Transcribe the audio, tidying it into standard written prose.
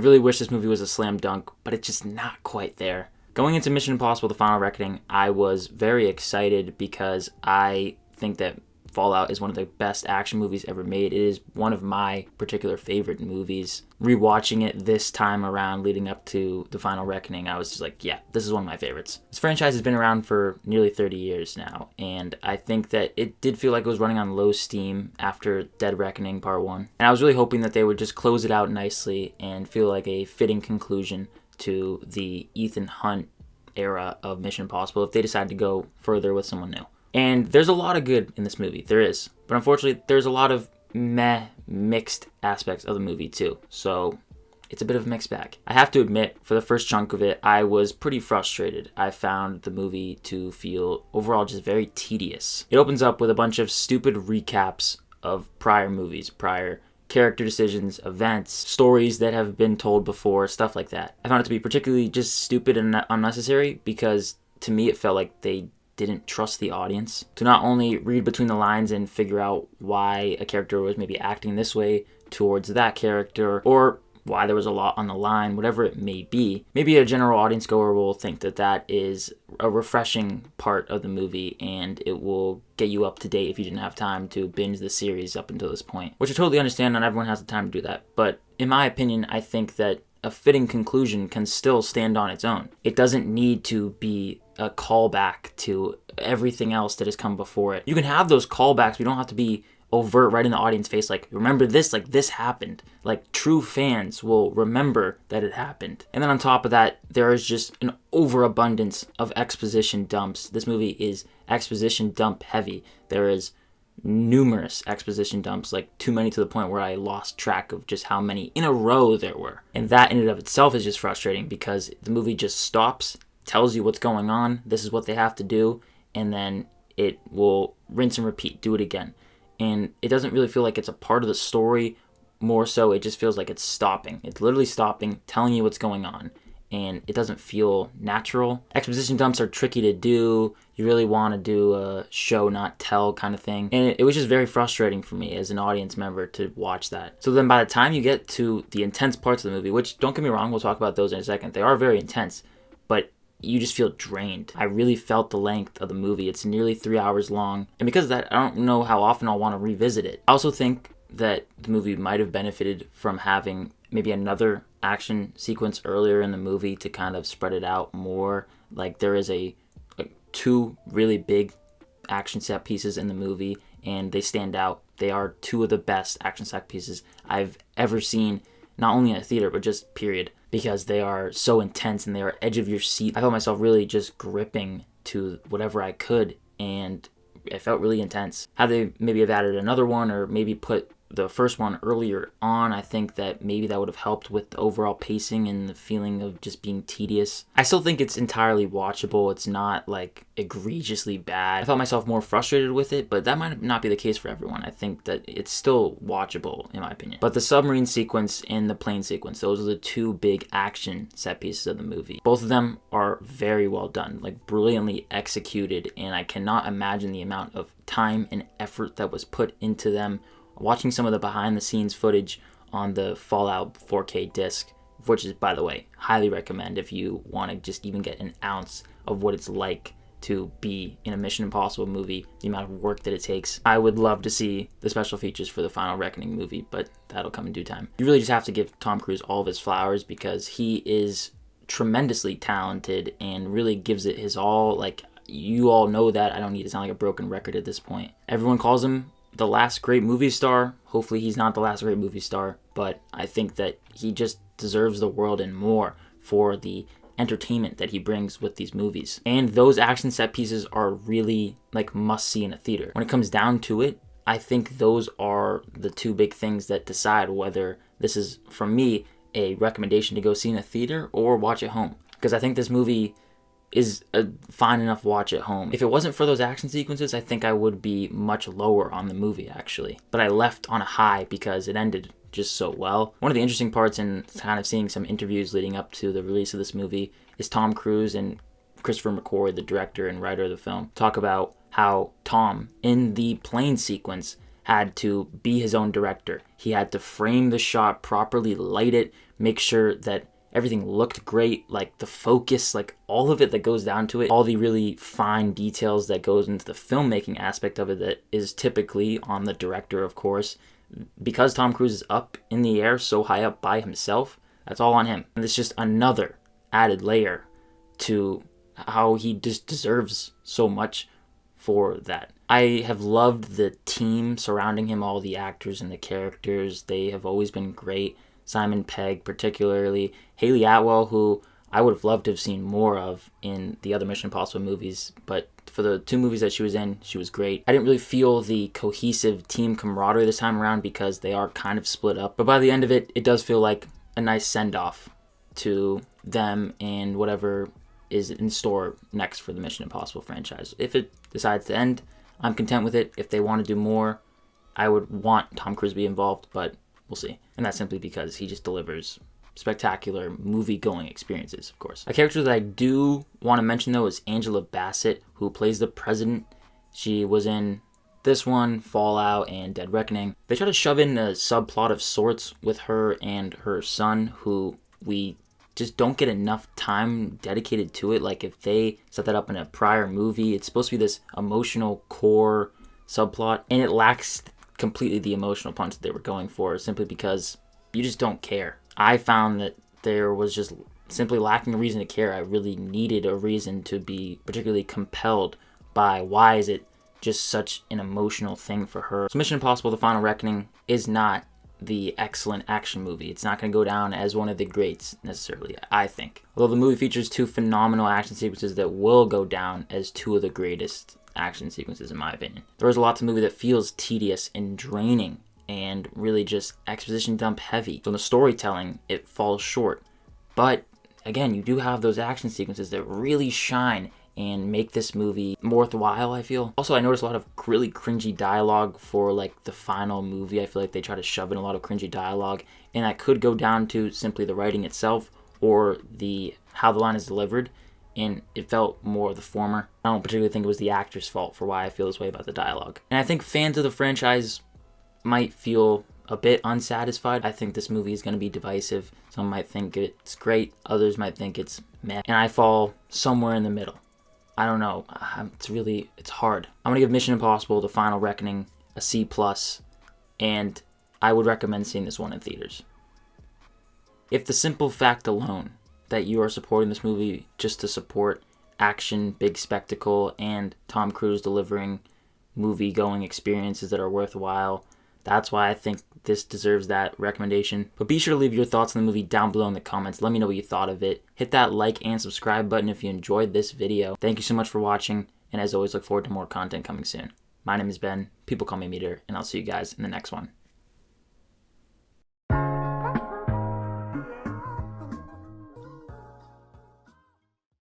really wish this movie was a slam dunk, but it's just not quite there. Going into Mission Impossible: The Final Reckoning, I was very excited because I think that Fallout is one of the best action movies ever made. It is one of my particular favorite movies. Rewatching it this time around leading up to The Final Reckoning, I was just like, yeah, this is one of my favorites. This franchise has been around for nearly 30 years now, and I think that it did feel like it was running on low steam after Dead Reckoning Part 1. And I was really hoping that they would just close it out nicely and feel like a fitting conclusion to the Ethan Hunt era of Mission Impossible if they decided to go further with someone new. And there's a lot of good in this movie. There is. But unfortunately, there's a lot of mixed aspects of the movie too. So it's a bit of a mixed bag. I have to admit, for the first chunk of it, I was pretty frustrated. I found the movie to feel overall just very tedious. It opens up with a bunch of stupid recaps of prior movies, prior character decisions, events, stories that have been told before, stuff like that. I found it to be particularly just stupid and unnecessary because to me it felt like they didn't trust the audience to not only read between the lines and figure out why a character was maybe acting this way towards that character, or why there was a lot on the line, whatever it may be. Maybe a general audience goer will think that that is a refreshing part of the movie and it will get you up to date if you didn't have time to binge the series up until this point, which I totally understand. Not everyone has the time to do that, but in my opinion, I think that a fitting conclusion can still stand on its own. It doesn't need to be a callback to everything else that has come before it. You can have those callbacks, but you don't have to be overt right in the audience face, like, remember this, like this happened. Like, true fans will remember that it happened. And then on top of that, there is just an overabundance of exposition dumps. This movie is exposition dump heavy. There is numerous exposition dumps, like too many to the point where I lost track of just how many in a row there were. And that in and of itself is just frustrating because the movie just stops, tells you what's going on, this is what they have to do, and then it will rinse and repeat, do it again. And it doesn't really feel like it's a part of the story. More so, it just feels like it's stopping. It's literally stopping, telling you what's going on, and it doesn't feel natural. Exposition dumps are tricky to do. You really want to do a show, not tell kind of thing. And it was just very frustrating for me as an audience member to watch that. So then by the time you get to the intense parts of the movie, which, don't get me wrong, we'll talk about those in a second. They are very intense, but you just feel drained. I really felt the length of the movie. It's nearly 3 hours long. And because of that, I don't know how often I'll want to revisit it. I also think that the movie might have benefited from having maybe another action sequence earlier in the movie to kind of spread it out more. Like, there is two really big action set pieces in the movie, and they stand out. They are two of the best action set pieces I've ever seen, not only in a theater, but just period, because they are so intense and they are edge of your seat. I felt myself really just gripping to whatever I could, and it felt really intense. Had they maybe have added another one or maybe put the first one earlier on, I think that maybe that would have helped with the overall pacing and the feeling of just being tedious. I still think it's entirely watchable. It's not like egregiously bad. I felt myself more frustrated with it, but that might not be the case for everyone. I think that it's still watchable in my opinion. But the submarine sequence and the plane sequence, those are the two big action set pieces of the movie. Both of them are very well done, like brilliantly executed, and I cannot imagine the amount of time and effort that was put into them. Watching some of the behind the scenes footage on the Fallout 4K disc, which is, by the way, highly recommend if you want to just even get an ounce of what it's like to be in a Mission Impossible movie, the amount of work that it takes. I would love to see the special features for the Final Reckoning movie, but that'll come in due time. You really just have to give Tom Cruise all of his flowers because he is tremendously talented and really gives it his all. Like, you all know that. I don't need to sound like a broken record at this point. Everyone calls him the last great movie star. Hopefully he's not the last great movie star, but I think that he just deserves the world and more for the entertainment that he brings with these movies. And those action set pieces are really like must see in a theater. When it comes down to it, I think those are the two big things that decide whether this is, for me, a recommendation to go see in a theater or watch at home. Because I think this movie is a fine enough watch at home. If it wasn't for those action sequences, I think I would be much lower on the movie, actually. But I left on a high because it ended just so well. One of the interesting parts in kind of seeing some interviews leading up to the release of this movie is Tom Cruise and Christopher McQuarrie, the director and writer of the film, talk about how Tom, in the plane sequence, had to be his own director. He had to frame the shot properly, light it, make sure that everything looked great, like the focus, like all of it that goes down to it, all the really fine details that goes into the filmmaking aspect of it that is typically on the director, of course. Because Tom Cruise is up in the air so high up by himself, that's all on him. And it's just another added layer to how he just deserves so much for that. I have loved the team surrounding him, all the actors and the characters. They have always been great. Simon Pegg particularly. Haley Atwell, who I would have loved to have seen more of in the other Mission Impossible movies, but for the 2 movies that she was in, she was great. I didn't really feel the cohesive team camaraderie this time around because they are kind of split up. But by the end of it, it does feel like a nice send-off to them and whatever is in store next for the Mission Impossible franchise. If it decides to end, I'm content with it. If they want to do more, I would want Tom Cruise to be involved, but we'll see. And that's simply because he just delivers spectacular movie-going experiences, of course. A character that I do want to mention, though, is Angela Bassett, who plays the president. She was in this one, Fallout, and Dead Reckoning. They try to shove in a subplot of sorts with her and her son, who we just don't get enough time dedicated to it. Like, if they set that up in a prior movie, it's supposed to be this emotional core subplot, and it lacks completely the emotional punch that they were going for, simply because you just don't care. I found that there was just simply lacking a reason to care. I really needed a reason to be particularly compelled by why is it just such an emotional thing for her. So Mission Impossible: The Final Reckoning is not the excellent action movie. It's not going to go down as one of the greats necessarily, I think. Although the movie features 2 phenomenal action sequences that will go down as 2 of the greatest action sequences in my opinion. There is a lot to the movie that feels tedious and draining and really just exposition dump heavy. So in the storytelling, it falls short. But again, you do have those action sequences that really shine and make this movie worthwhile, I feel. Also, I noticed a lot of really cringy dialogue for like the final movie. I feel like they try to shove in a lot of cringy dialogue, and that could go down to simply the writing itself or how the line is delivered, and it felt more of the former. I don't particularly think it was the actor's fault for why I feel this way about the dialogue. And I think fans of the franchise might feel a bit unsatisfied. I think this movie is going to be divisive. Some might think it's great, others might think it's meh, and I fall somewhere in the middle. I don't know. It's hard. I'm going to give Mission Impossible: The Final Reckoning a C+, and I would recommend seeing this one in theaters. If the simple fact alone that you are supporting this movie just to support action, big spectacle, and Tom Cruise delivering movie-going experiences that are worthwhile, that's why I think this deserves that recommendation. But be sure to leave your thoughts on the movie down below in the comments. Let me know what you thought of it. Hit that like and subscribe button if you enjoyed this video. Thank you so much for watching, and as always, look forward to more content coming soon. My name is Ben, people call me Meter, and I'll see you guys in the next one.